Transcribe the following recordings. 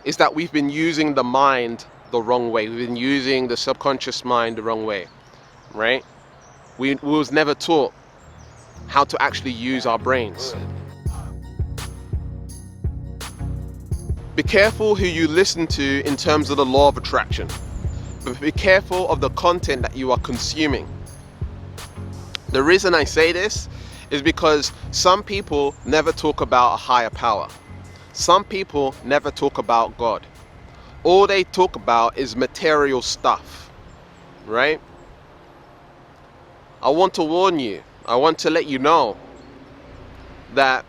is that we've been using the mind the wrong way. We've been using the subconscious mind the wrong way, right? We was never taught how to actually use our brains. Be careful who you listen to in terms of the law of attraction, but be careful of the content that you are consuming. The reason I say this is because some people never talk about a higher power. Some people never talk about God. All they talk about is material stuff, right? I want to warn you, I want to let you know that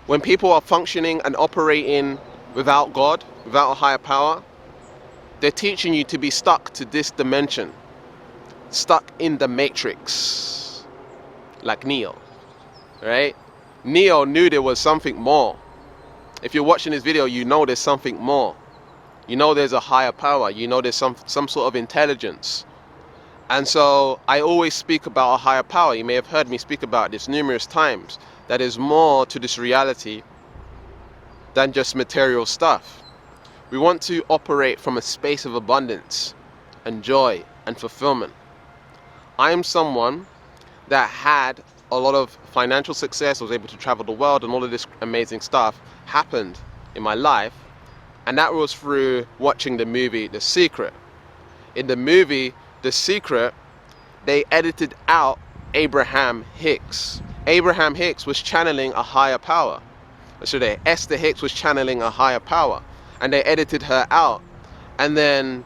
when people are functioning and operating without God, without a higher power, they're teaching you to be stuck to this dimension, stuck in the matrix, like Neo, right? Neo knew there was something more. If you're watching this video, you know there's something more. You know there's a higher power. You know there's some sort of intelligence. And so I always speak about a higher power. You may have heard me speak about this numerous times. That is more to this reality than just material stuff. We want to operate from a space of abundance and joy and fulfillment. I am someone that had a lot of financial success, was able to travel the world, and all of this amazing stuff happened in my life. And that was through watching the movie The Secret. In the movie The Secret, they edited out Abraham Hicks. Abraham Hicks was channeling a higher power. So Esther Hicks was channeling a higher power. And they edited her out. And then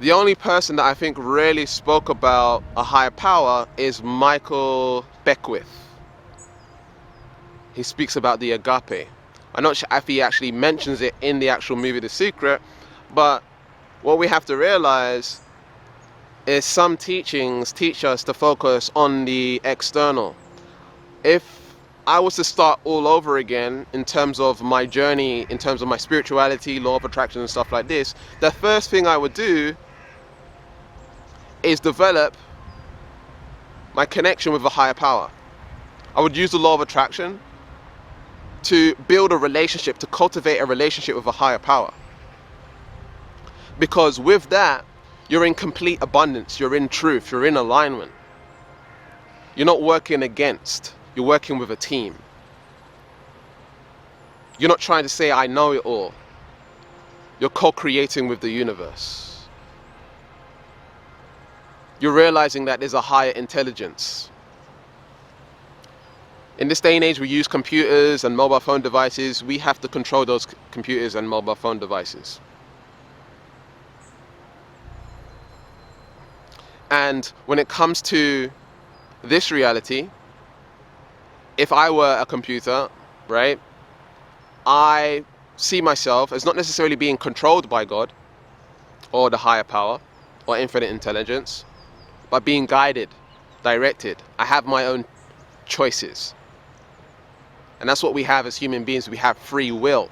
the only person that I think really spoke about a higher power is Michael Beckwith. He speaks about the agape. I'm not sure if he actually mentions it in the actual movie The Secret, but what we have to realize is some teachings teach us to focus on the external. If I was to start all over again in terms of my journey, in terms of my spirituality, law of attraction and stuff like this, the first thing I would do is develop my connection with a higher power. I would use the law of attraction to build a relationship, to cultivate a relationship with a higher power. Because with that, you're in complete abundance, you're in truth, you're in alignment. You're not working against, you're working with a team. You're not trying to say, I know it all. You're co-creating with the universe. You're realizing that there's a higher intelligence. In this day and age, we use computers and mobile phone devices. We have to control those computers and mobile phone devices. And when it comes to this reality, if I were a computer, right, I see myself as not necessarily being controlled by God or the higher power or infinite intelligence, but being guided, directed. I have my own choices. And that's what we have as human beings. We have free will.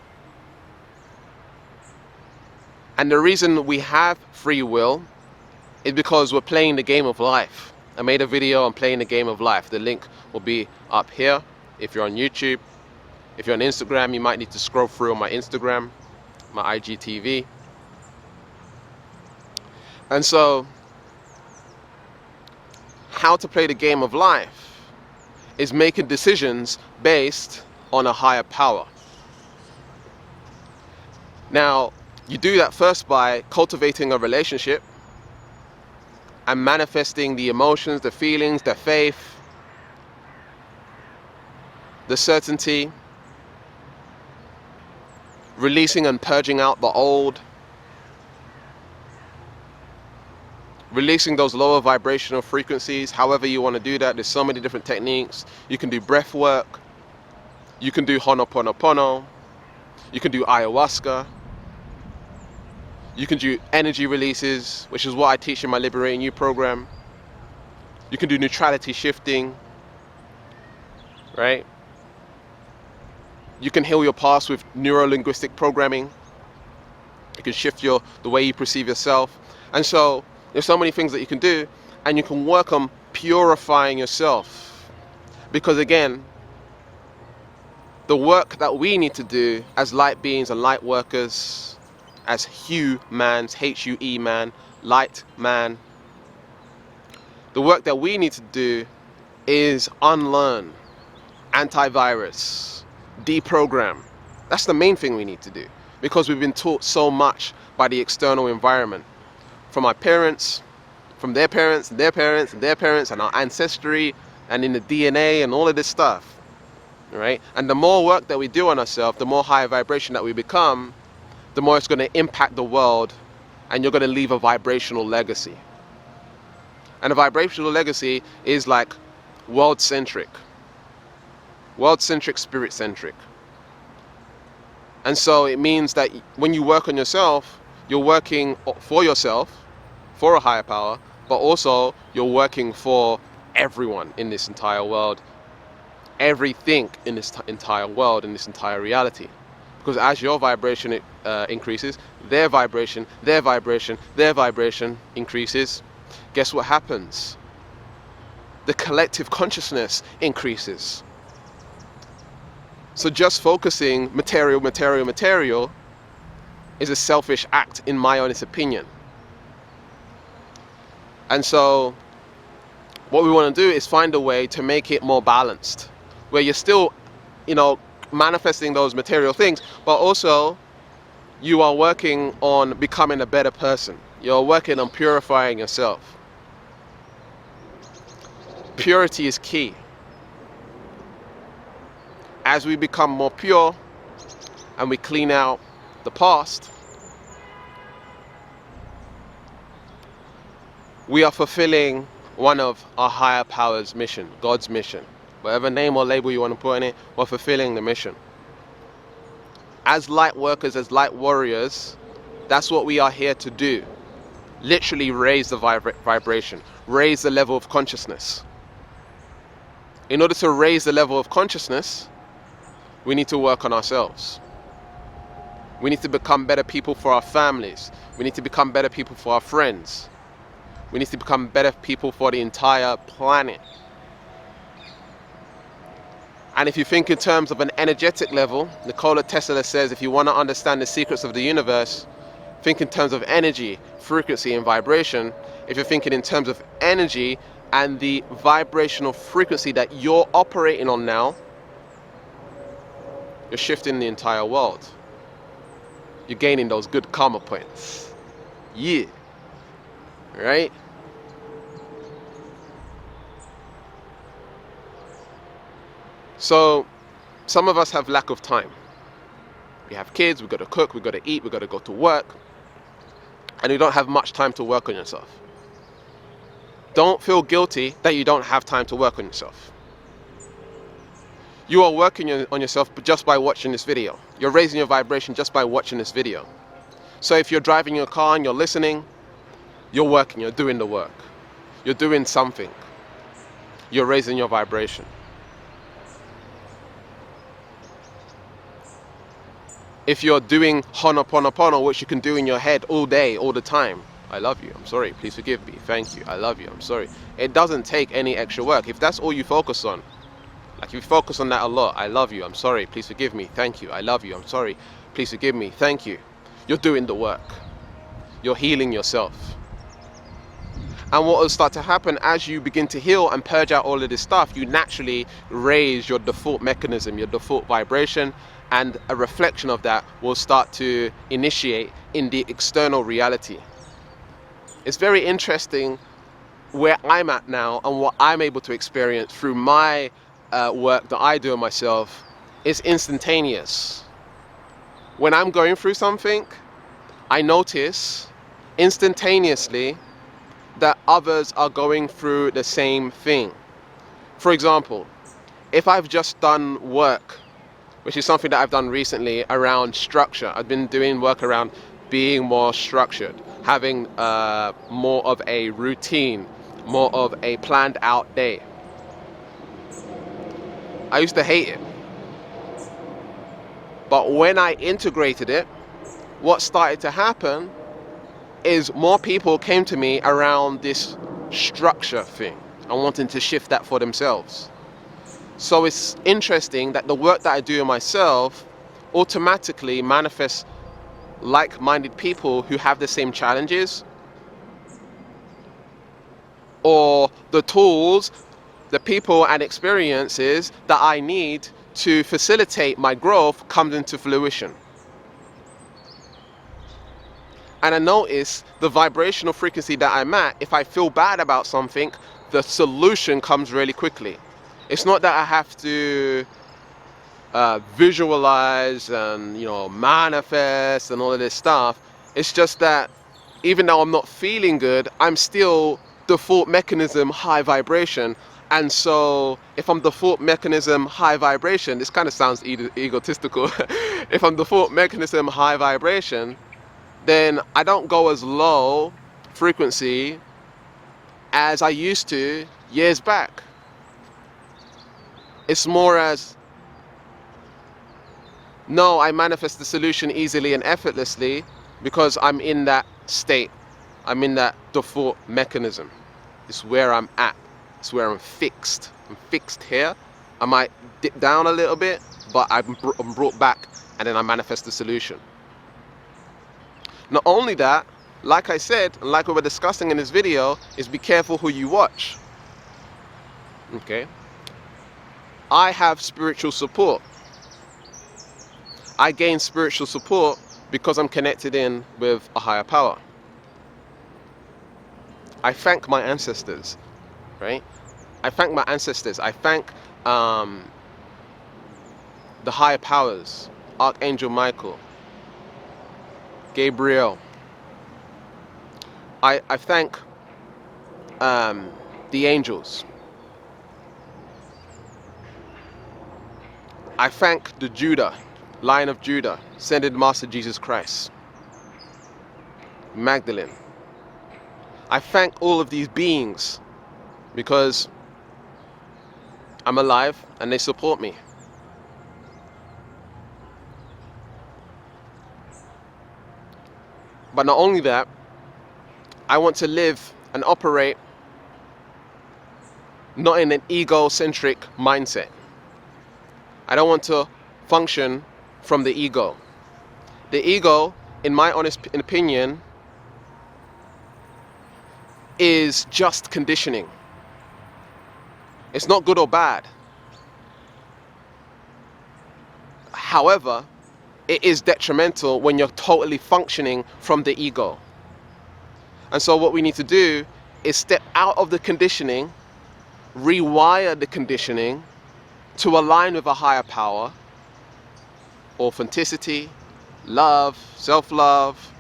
And the reason we have free will is because we're playing the game of life. I made a video on playing the game of life. The link will be up here. If you're on YouTube, if you're on Instagram, you might need to scroll through on my Instagram, my IGTV. And so, how to play the game of life is making decisions based on a higher power. Now, you do that first by cultivating a relationship and manifesting the emotions, the feelings, the faith, the certainty, releasing and purging out the old, releasing those lower vibrational frequencies. However you want to do that, there's so many different techniques. You can do breath work, you can do Ho'oponopono, you can do ayahuasca, you can do energy releases, which is what I teach in my Liberating-U program. You can do neutrality shifting, right? You can heal your past with neuro-linguistic programming. You can shift the way you perceive yourself. And so there's so many things that you can do, and you can work on purifying yourself. Because again, The work that we need to do as light beings and light workers, as humans, H-U-E man, light man, the work that we need to do is unlearn, antivirus, deprogram. That's the main thing we need to do, because we've been taught so much by the external environment, from our parents, from their parents, and their parents, and their parents, and our ancestry, and in the DNA, and all of this stuff. Right? And the more work that we do on ourselves, the more higher vibration that we become, the more it's going to impact the world, and you're going to leave a vibrational legacy. And a vibrational legacy is like world-centric, spirit-centric. And so it means that when you work on yourself, you're working for yourself, for a higher power, but also you're working for everyone in this entire world, everything in this entire world, in this entire reality. Because as your vibration increases, their vibration increases. Guess what happens? The collective consciousness increases. So just focusing material is a selfish act, in my honest opinion. And so what we want to do is find a way to make it more balanced, where you're still, manifesting those material things, but also you are working on becoming a better person. You're working on purifying yourself. Purity is key. As we become more pure and we clean out the past, we are fulfilling one of our higher powers' mission, God's mission. Whatever name or label you want to put on it, we're fulfilling the mission. As light workers, as light warriors, that's what we are here to do. Literally raise the vibration, raise the level of consciousness. In order to raise the level of consciousness, we need to work on ourselves. We need to become better people for our families. We need to become better people for our friends. We need to become better people for the entire planet. And if you think in terms of an energetic level, Nikola Tesla says, if you want to understand the secrets of the universe, think in terms of energy, frequency, and vibration. If you're thinking in terms of energy and the vibrational frequency that you're operating on now, you're shifting the entire world. You're gaining those good karma points. Yeah. Right? So, some of us have lack of time. We have kids, we've got to cook, we've got to eat, we've got to go to work, and you don't have much time to work on yourself. Don't feel guilty that you don't have time to work on yourself. You are working on yourself just by watching this video. You're raising your vibration just by watching this video. So if you're driving your car and you're listening, you're working, you're doing the work. You're doing something. You're raising your vibration. If you're doing Ho'oponopono, which you can do in your head all day, all the time, I love you, I'm sorry, please forgive me, thank you, I love you, I'm sorry. It doesn't take any extra work. If that's all you focus on, like if you focus on that a lot, I love you, I'm sorry, please forgive me, thank you, I love you, I'm sorry, please forgive me, thank you. You're doing the work. You're healing yourself. And what will start to happen as you begin to heal and purge out all of this stuff, you naturally raise your default mechanism, your default vibration, and a reflection of that will start to initiate in the external reality. It's very interesting where I'm at now and what I'm able to experience through my work that I do on myself is instantaneous. When I'm going through something, I notice instantaneously that others are going through the same thing. For example, if I've just done work, which is something that I've done recently around structure. I've been doing work around being more structured, having more of a routine, more of a planned out day. I used to hate it. But when I integrated it, what started to happen is more people came to me around this structure thing and wanting to shift that for themselves. So it's interesting that the work that I do in myself automatically manifests like-minded people who have the same challenges, or the tools, the people and experiences that I need to facilitate my growth comes into fruition. And I notice the vibrational frequency that I'm at, if I feel bad about something, the solution comes really quickly. It's not that I have to visualize and manifest and all of this stuff. It's just that even though I'm not feeling good, I'm still default mechanism high vibration. And so if I'm default mechanism high vibration, this kind of sounds egotistical. If I'm default mechanism high vibration, then I don't go as low frequency as I used to years back. It's more as, no, I manifest the solution easily and effortlessly because I'm in that state. I'm in that default mechanism. It's where I'm at. It's where I'm fixed. I'm fixed here. I might dip down a little bit, but I'm brought back, and then I manifest the solution. Not only that, like I said, and like we were discussing in this video, is be careful who you watch. Okay? I have spiritual support. I gain spiritual support because I'm connected in with a higher power. I thank my ancestors, right? I thank my ancestors. I thank the higher powers, Archangel Michael, Gabriel. I thank the angels. I thank the Judah, Lion of Judah, Ascended Master Jesus Christ, Magdalene. I thank all of these beings because I'm alive and they support me. But not only that, I want to live and operate not in an egocentric mindset. I don't want to function from the ego. The ego, in my honest opinion, is just conditioning. It's not good or bad. However, it is detrimental when you're totally functioning from the ego. And so what we need to do is step out of the conditioning, rewire the conditioning to align with a higher power, authenticity, love, self-love,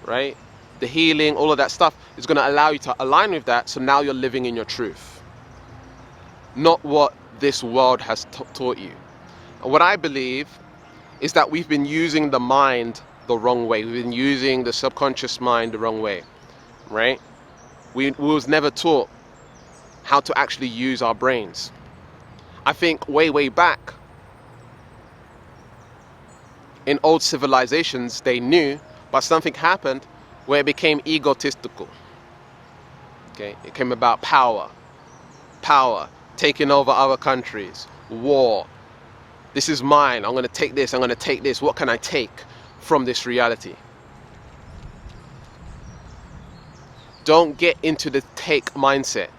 right? The healing, all of that stuff is going to allow you to align with that. So now you're living in your truth, not what this world has taught you. And what I believe is that we've been using the mind the wrong way. We've been using the subconscious mind the wrong way, right? We was never taught how to actually use our brains. I think way back in old civilizations they knew, but something happened where it became egotistical. Okay, it came about power, taking over other countries, war. This is mine. I'm going to take this. I'm going to take this. What can I take from this reality? Don't get into the take mindset.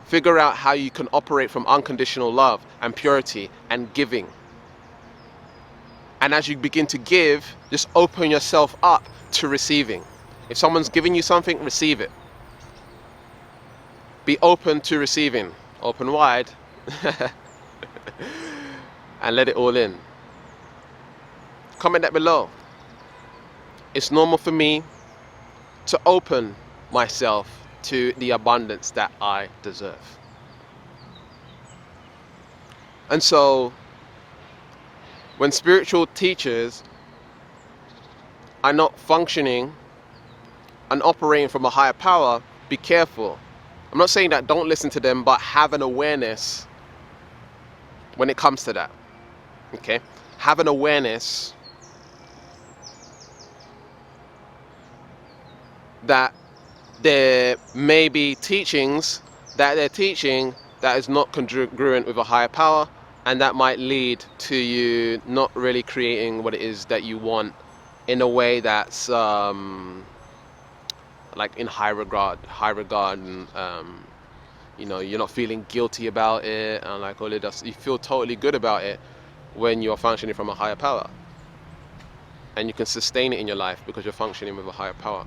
Figure out how you can operate from unconditional love and purity and giving. And as you begin to give, just open yourself up to receiving. If someone's giving you something, receive it. Be open to receiving. Open wide. And let it all in. Comment that below. It's normal for me to open myself to the abundance that I deserve. And so when spiritual teachers are not functioning and operating from a higher power, be careful. I'm not saying that don't listen to them, but have an awareness when it comes to that. Okay? Have an awareness that there may be teachings that they're teaching that is not congruent with a higher power, and that might lead to you not really creating what it is that you want in a way that's like in high regard, and you know, you're not feeling guilty about it, and like all of that. You feel totally good about it when you're functioning from a higher power, and you can sustain it in your life because you're functioning with a higher power.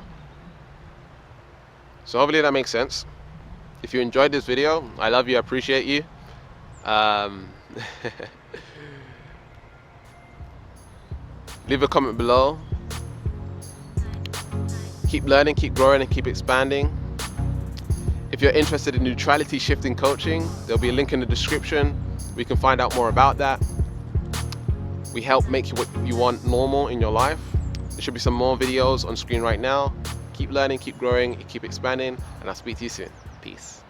So hopefully that makes sense. If you enjoyed this video, I love you, I appreciate you. Leave a comment below. Keep learning, keep growing, and keep expanding. If you're interested in neutrality shifting coaching, there'll be a link in the description. We can find out more about that. We help make you what you want normal in your life. There should be some more videos on screen right now. Keep learning, keep growing, keep expanding, and I'll speak to you soon. Peace.